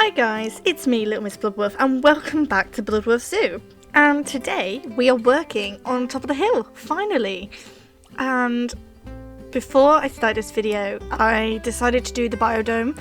Hi guys, it's me, Little Miss Bloodworth, and welcome back to Bloodworth Zoo. And today we are working on top of the hill, finally. And before I start this video, I decided to do the biodome.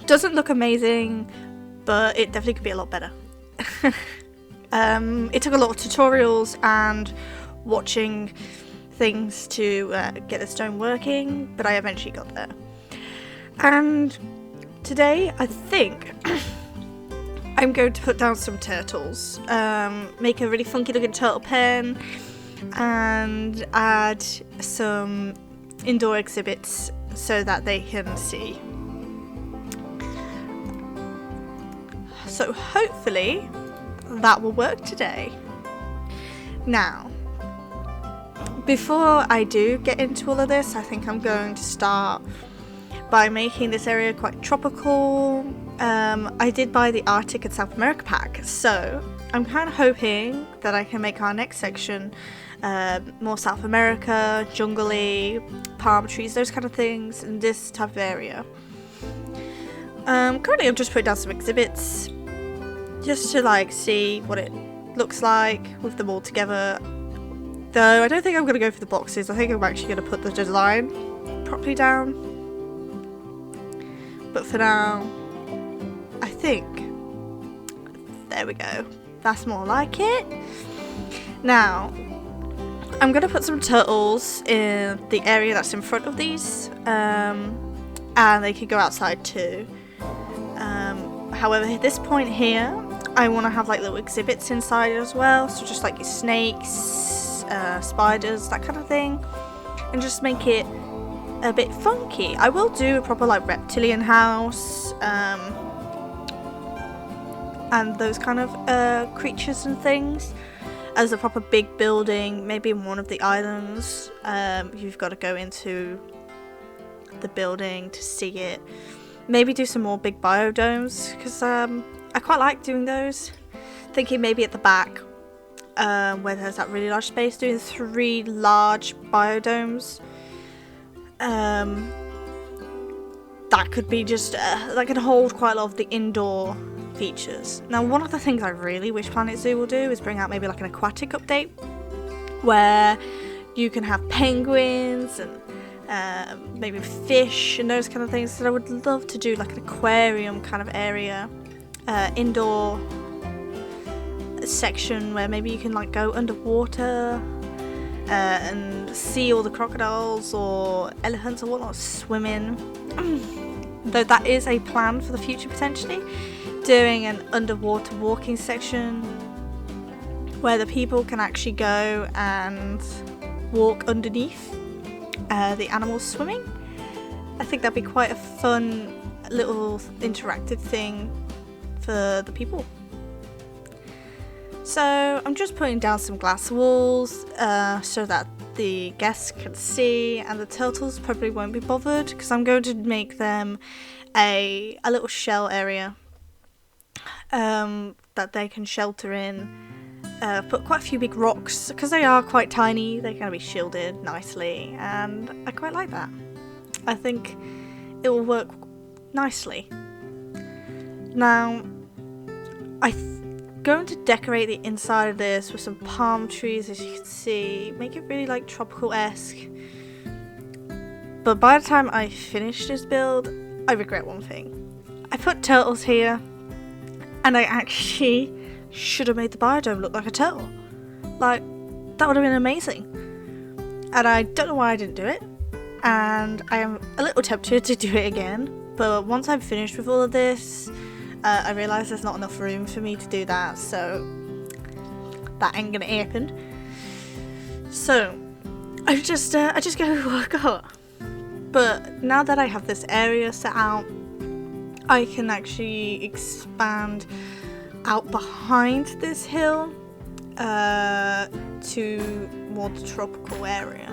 Doesn't look amazing, but it definitely could be a lot better. It took a lot of tutorials and watching things to get the stone working, but I eventually got there. And today, I think I'm going to put down some turtles, make a really funky looking turtle pen, and add some indoor exhibits so that they can see. So hopefully that will work today. Now, before I do get into all of this, I think I'm going to start by making this area quite tropical. I did buy the Arctic and South America pack, so I'm kind of hoping that I can make our next section more South America, jungle-y, palm trees, those kind of things, in this type of area. Currently I'm just putting down some exhibits just to see what it looks like with them all together, though I don't think I'm going to go for the boxes. I think I'm actually going to put the design properly down. But for now, I think, there we go, that's more like it. Now, I'm going to put some turtles in the area that's in front of these, and they can go outside too. However, at this point here, I want to have little exhibits inside as well, so just your snakes, spiders, that kind of thing, and just make it a bit funky. I will do a proper reptilian house and those kind of creatures and things as a proper big building, maybe in one of the islands. You've got to go into the building to see it. Maybe do some more big biodomes, because I quite like doing those. Thinking maybe at the back where there's that really large space, doing 3 large biodomes. That could be just that could hold quite a lot of the indoor features. Now, one of the things I really wish Planet Zoo will do is bring out maybe an aquatic update where you can have penguins and maybe fish and those kind of things. So I would love to do an aquarium kind of area, indoor section where maybe you can go underwater and see all the crocodiles or elephants or whatnot swimming. Though that is a plan for the future, potentially doing an underwater walking section where the people can actually go and walk underneath the animals swimming. I think that'd be quite a fun little interactive thing for the people. So I'm just putting down some glass walls so that the guests can see, and the turtles probably won't be bothered because I'm going to make them a little shell area that they can shelter in. Put quite a few big rocks because they are quite tiny. They're going to be shielded nicely, and I quite like that. I think it will work nicely. Now, going to decorate the inside of this with some palm trees, as you can see, make it really tropical-esque. But by the time I finish this build, I regret one thing. I put turtles here, and I actually should have made the biodome look like a turtle. That would have been amazing. And I don't know why I didn't do it, and I am a little tempted to do it again. But once I'm finished with all of this, I realise there's not enough room for me to do that, so that ain't gonna happen. So I just go work out. But now that I have this area set out, I can actually expand out behind this hill to more the tropical area.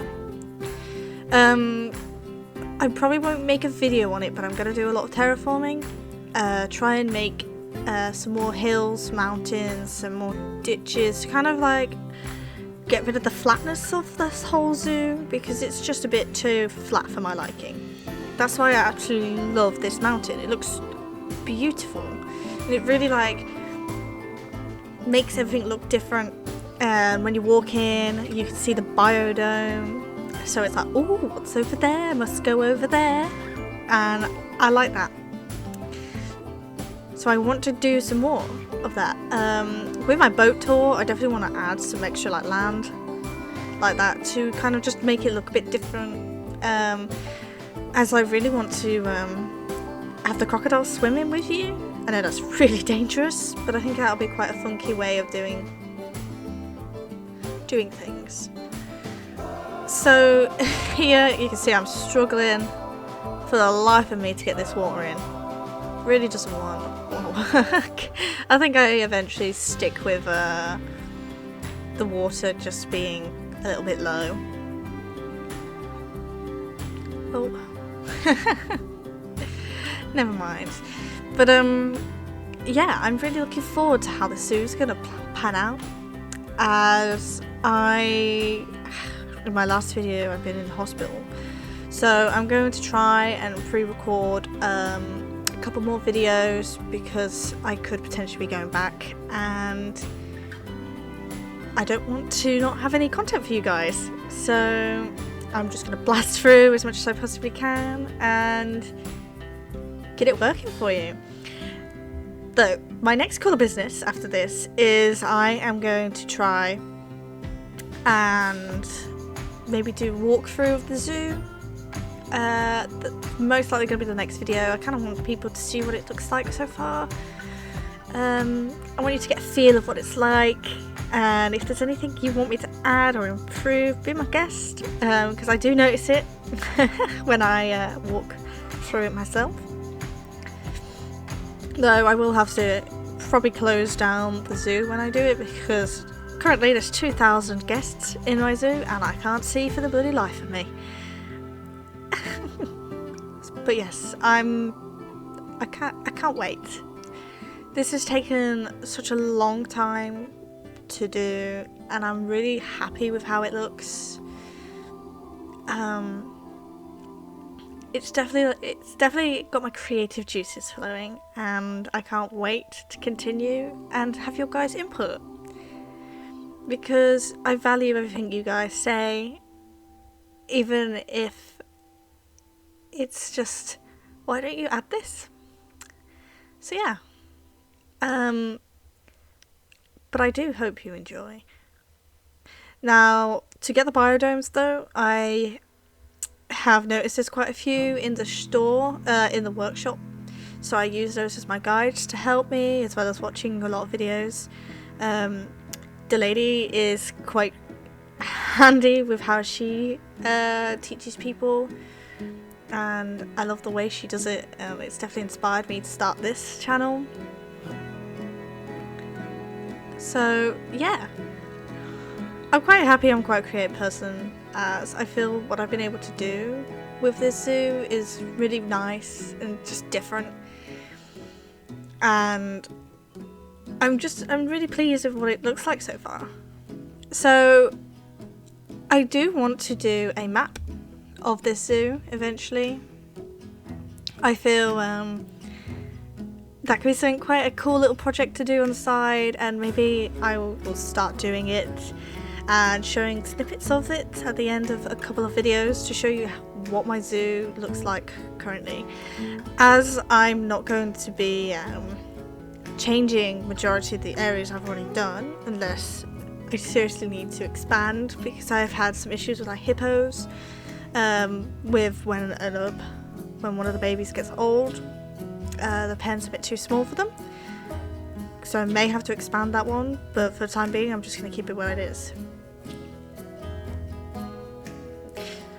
I probably won't make a video on it, but I'm gonna do a lot of terraforming. Try and make some more hills, mountains, some more ditches, to kind of get rid of the flatness of this whole zoo, because it's just a bit too flat for my liking. That's why I actually love this mountain. It looks beautiful, and it really like makes everything look different. And when you walk in, you can see the biodome, so it's like, oh, what's over there? Must go over there. And I like that. So I want to do some more of that. With my boat tour, I definitely want to add some extra like land like that to kind of just make it look a bit different. As I really want to have the crocodiles swimming with you. I know that's really dangerous, but I think that'll be quite a funky way of doing things. So here you can see I'm struggling for the life of me to get this water in. Really doesn't want to work. I think I eventually stick with the water just being a little bit low. Oh. Never mind. But yeah, I'm really looking forward to how the zoo's gonna pan out. As in my last video, I've been in hospital, so I'm going to try and pre-record a couple more videos because I could potentially be going back, and I don't want to not have any content for you guys. So I'm just going to blast through as much as I possibly can and get it working for you. Though, my next call of business after this is I am going to try and maybe do a walkthrough of the zoo. Most likely going to be the next video. I kind of want people to see what it looks like so far. I want you to get a feel of what it's like, and if there's anything you want me to add or improve, be my guest, because I do notice it when I walk through it myself. Though I will have to probably close down the zoo when I do it, because currently there's 2,000 guests in my zoo and I can't see for the bloody life of me. But yes, I can't wait. This has taken such a long time to do, and I'm really happy with how it looks. It's definitely got my creative juices flowing, and I can't wait to continue and have your guys' input, because I value everything you guys say, even if it's just, why don't you add this? So yeah, but I do hope you enjoy. Now, to get the biodomes though, I have noticed there's quite a few in the store, in the workshop, so I use those as my guides to help me, as well as watching a lot of videos. The lady is quite handy with how she teaches people, and I love the way she does it. It's definitely inspired me to start this channel. So yeah, I'm quite happy. I'm quite a creative person, as I feel what I've been able to do with this zoo is really nice and just different, and I'm really pleased with what it looks like so far. So I do want to do a map of this zoo eventually. I feel that could be something quite a cool little project to do on the side, and maybe I will start doing it and showing snippets of it at the end of a couple of videos to show you what my zoo looks like currently, as I'm not going to be changing majority of the areas I've already done unless I seriously need to expand, because I've had some issues with my hippos with when one of the babies gets old, the pen's a bit too small for them, so I may have to expand that one, but for the time being I'm just going to keep it where it is.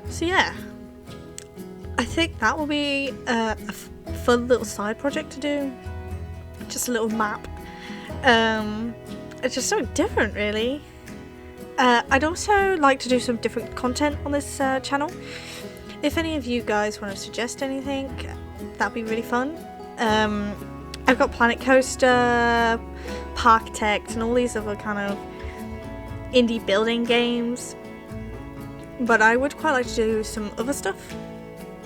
So yeah, I think that will be a fun little side project to do, just a little map. It's just so different really. I'd also like to do some different content on this channel. If any of you guys want to suggest anything, that'd be really fun. I've got Planet Coaster, Parkitect, and all these other kind of indie building games, but I would quite like to do some other stuff.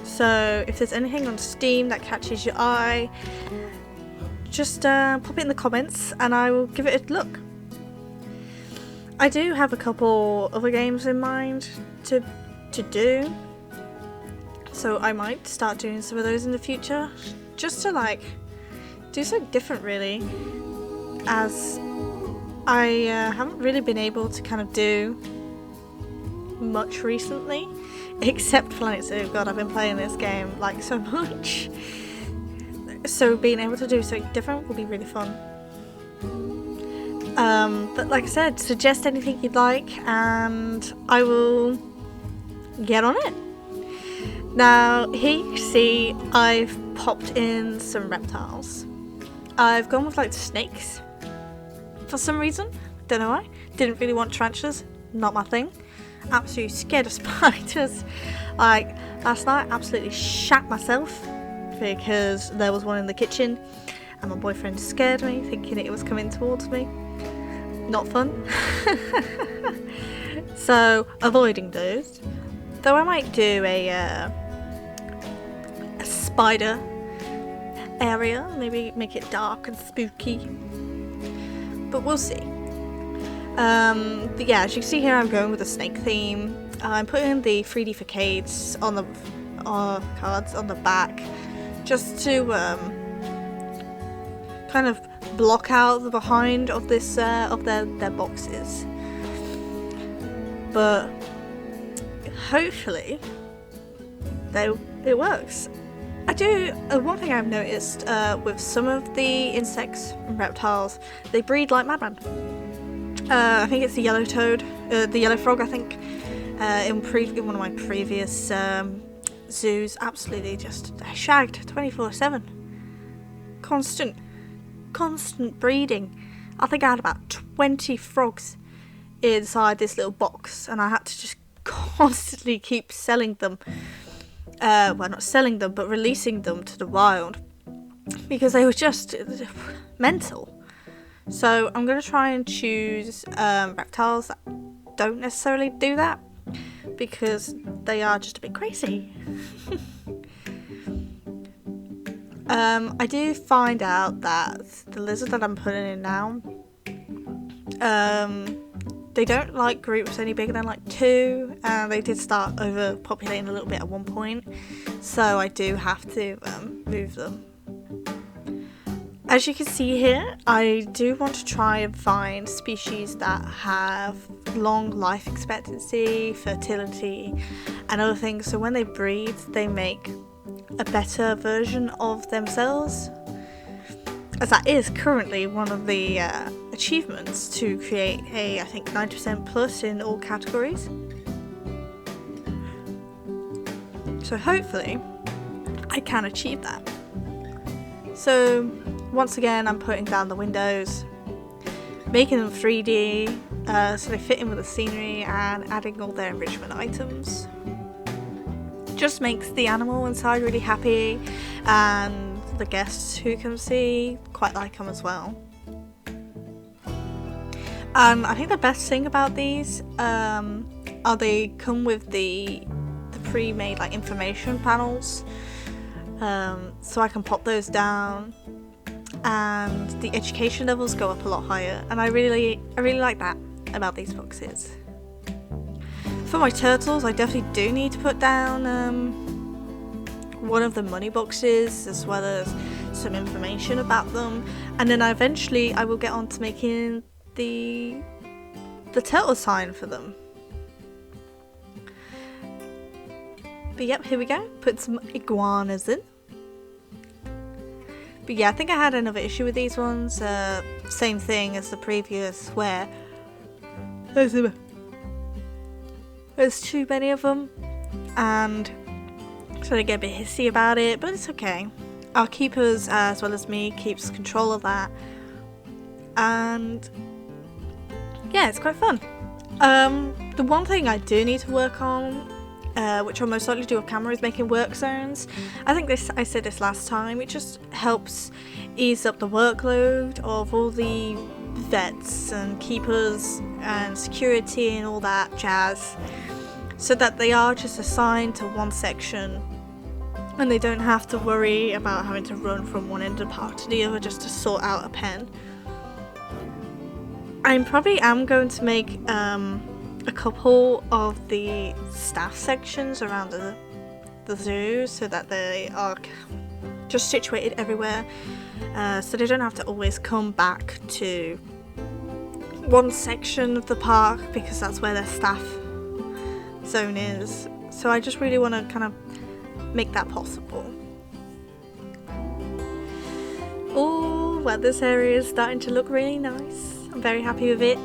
So if there's anything on Steam that catches your eye, just pop it in the comments and I will give it a look. I do have a couple other games in mind to do, so I might start doing some of those in the future, just to like do something different really, as I haven't really been able to kind of do much recently, except Planet Zoo. God, I've been playing this game like so much, so being able to do something different will be really fun. But like I said, suggest anything you'd like and I will get on it. Now here you can see I've popped in some reptiles. I've gone with like snakes for some reason, don't know why. Didn't really want tarantulas, not my thing. Absolutely scared of spiders. Like last night absolutely shat myself because there was one in the kitchen and my boyfriend scared me thinking it was coming towards me. Not fun. So avoiding those, though I might do a spider area, maybe make it dark and spooky, but we'll see. But yeah, as you can see here, I'm going with a snake theme. I'm putting the 3D facades on the cards on the back just to kind of block out the behind of this of their boxes, but hopefully it works. I do one thing I've noticed with some of the insects and reptiles, they breed like madmen. I think it's the yellow toad, the yellow frog, I think, in one of my previous zoos, absolutely just shagged 24/7. Constant breeding. I think I had about 20 frogs inside this little box and I had to just constantly keep selling them. Well, not selling them, but releasing them to the wild because they were just mental. So I'm going to try and choose reptiles that don't necessarily do that because they are just a bit crazy. I do find out that the lizard that I'm putting in now, they don't like groups any bigger than like 2, and they did start overpopulating a little bit at one point, so I do have to move them. As you can see here, I do want to try and find species that have long life expectancy, fertility, and other things, so when they breed, they make a better version of themselves, as that is currently one of the achievements, to create a, I think, 90% plus in all categories. So hopefully I can achieve that. So once again, I'm putting down the windows, making them 3D so they fit in with the scenery, and adding all their enrichment items. Just makes the animal inside really happy, and the guests who come see quite like them as well. I think the best thing about these are they come with the pre-made like information panels, so I can pop those down and the education levels go up a lot higher, and I really like that about these boxes. For my turtles, I definitely do need to put down one of the money boxes, as well as some information about them, and then eventually I will get on to making the turtle sign for them. But yep, here we go, put some iguanas in. But yeah, I think I had another issue with these ones, same thing as the previous, where there's too many of them, and so they get a bit hissy about it, but it's okay. Our keepers, as well as me, keeps control of that, and yeah, it's quite fun. The one thing I do need to work on, which I'll most likely do off camera, is making work zones. I think I said this last time, it just helps ease up the workload of all the vets and keepers and security and all that jazz, so that they are just assigned to one section and they don't have to worry about having to run from one end of the park to the other just to sort out a pen. I probably am going to make a couple of the staff sections around the zoo so that they are just situated everywhere, so they don't have to always come back to one section of the park because that's where their staff zone is. So I just really want to kind of make that possible. Oh, well, this area is starting to look really nice. I'm very happy with it,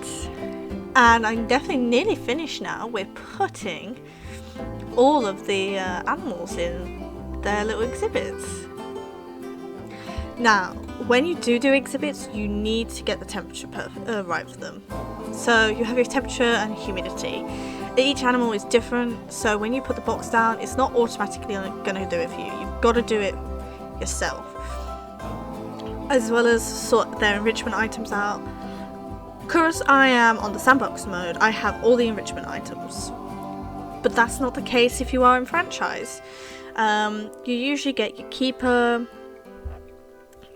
and I'm definitely nearly finished now with putting all of the animals in their little exhibits. Now, when you do exhibits, you need to get the temperature right for them. So you have your temperature and humidity. Each animal is different, so when you put the box down, it's not automatically going to do it for you. You've got to do it yourself, as well as sort their enrichment items out. Because I am on the sandbox mode, I have all the enrichment items, but that's not the case if you are in franchise. You usually get your keeper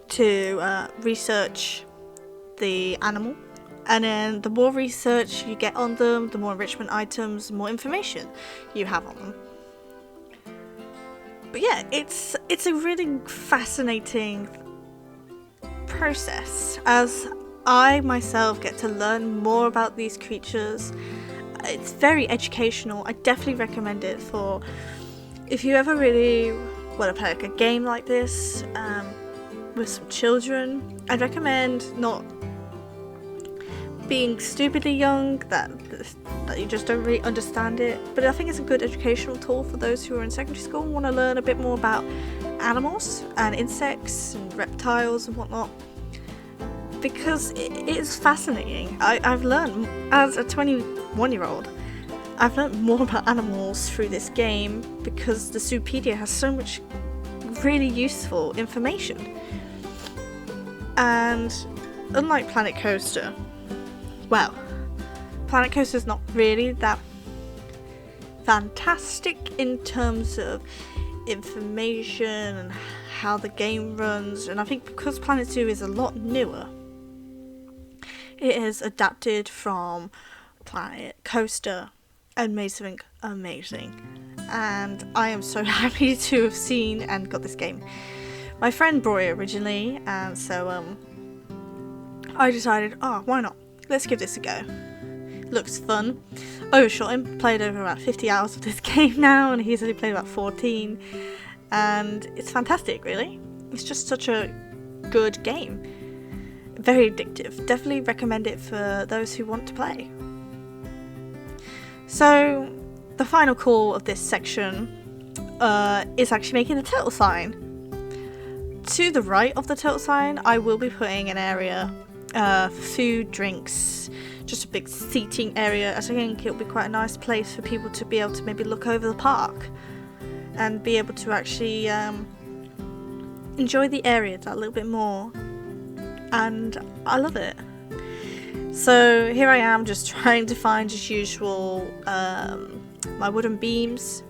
to research the animal, and then the more research you get on them, the more enrichment items, the more information you have on them. But yeah, it's a really fascinating process as I myself get to learn more about these creatures. It's very educational. I definitely recommend it for if you ever really want to play like a game like this with some children. I'd recommend not being stupidly young, that you just don't really understand it, but I think it's a good educational tool for those who are in secondary school and want to learn a bit more about animals and insects and reptiles and whatnot, because it is fascinating. I've learned, as a 21-year-old, I've learned more about animals through this game because the Zoopedia has so much really useful information. And unlike Planet Coaster, well, Planet Coaster is not really that fantastic in terms of information and how the game runs, and I think because Planet Zoo is a lot newer, it is adapted from Planet Coaster and made something amazing, and I am so happy to have seen and got this game. My friend brought it originally, and so I decided, why not? Let's give this a go. Looks fun. Overshot him, played over about 50 hours of this game now, and he's only played about 14, and it's fantastic, really. It's just such a good game. Very addictive. Definitely recommend it for those who want to play. So, the final call of this section is actually making the turtle sign. To the right of the turtle sign, I will be putting an area for food, drinks, just a big seating area, as I think it'll be quite a nice place for people to be able to maybe look over the park and be able to actually enjoy the area that little bit more, and I love it. So here I am just trying to find, as usual, my wooden beams.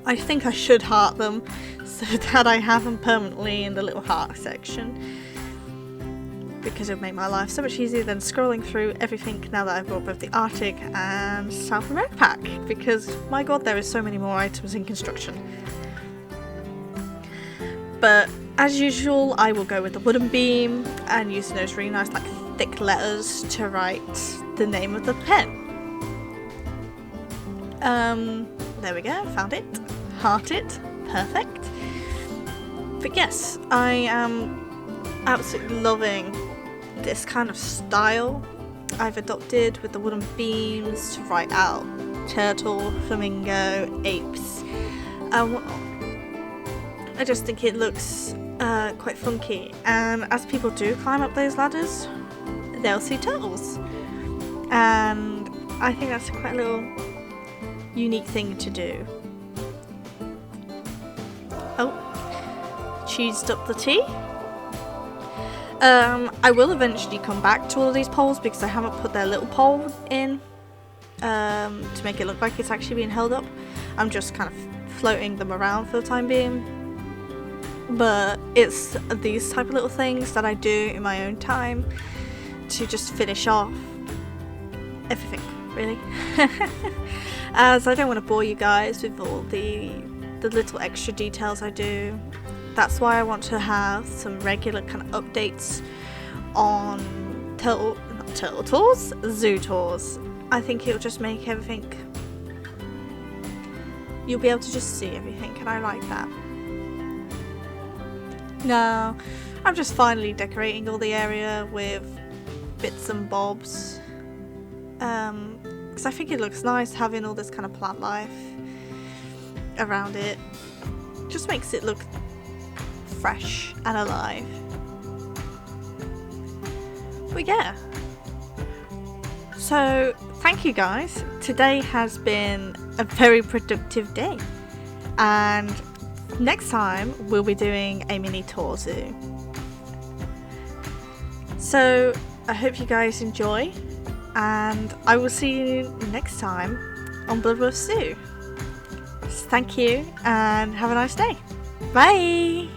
I think I should heart them so that I have them permanently in the little heart section, because it would make my life so much easier than scrolling through everything now that I've brought both the Arctic and South America pack, because my god, there is so many more items in construction. But as usual, I will go with the wooden beam and use those really nice like thick letters to write the name of the pen. There we go, found it, heart it, perfect. But yes, I am absolutely loving this kind of style I've adopted with the wooden beams to write out turtle, flamingo, apes, and whatnot. I just think it looks quite funky, and as people do climb up those ladders, they'll see turtles, and I think that's quite a little unique thing to do. Oh, cheesed up the tea. I will eventually come back to all of these poles because I haven't put their little pole in to make it look like it's actually being held up. I'm just kind of floating them around for the time being. But it's these type of little things that I do in my own time to just finish off everything, really. As I don't want to bore you guys with all the little extra details I do. That's why I want to have some regular kind of updates on not turtle tours, zoo tours. I think it'll just make everything, you'll be able to just see everything, and I like that. Now, I'm just finally decorating all the area with bits and bobs, because I think it looks nice having all this kind of plant life around it. Just makes it look fresh and alive. But yeah, so thank you guys. Today has been a very productive day, and next time we'll be doing a mini tour zoo. So I hope you guys enjoy, and I will see you next time on Bloodworth Zoo. Thank you and have a nice day. Bye!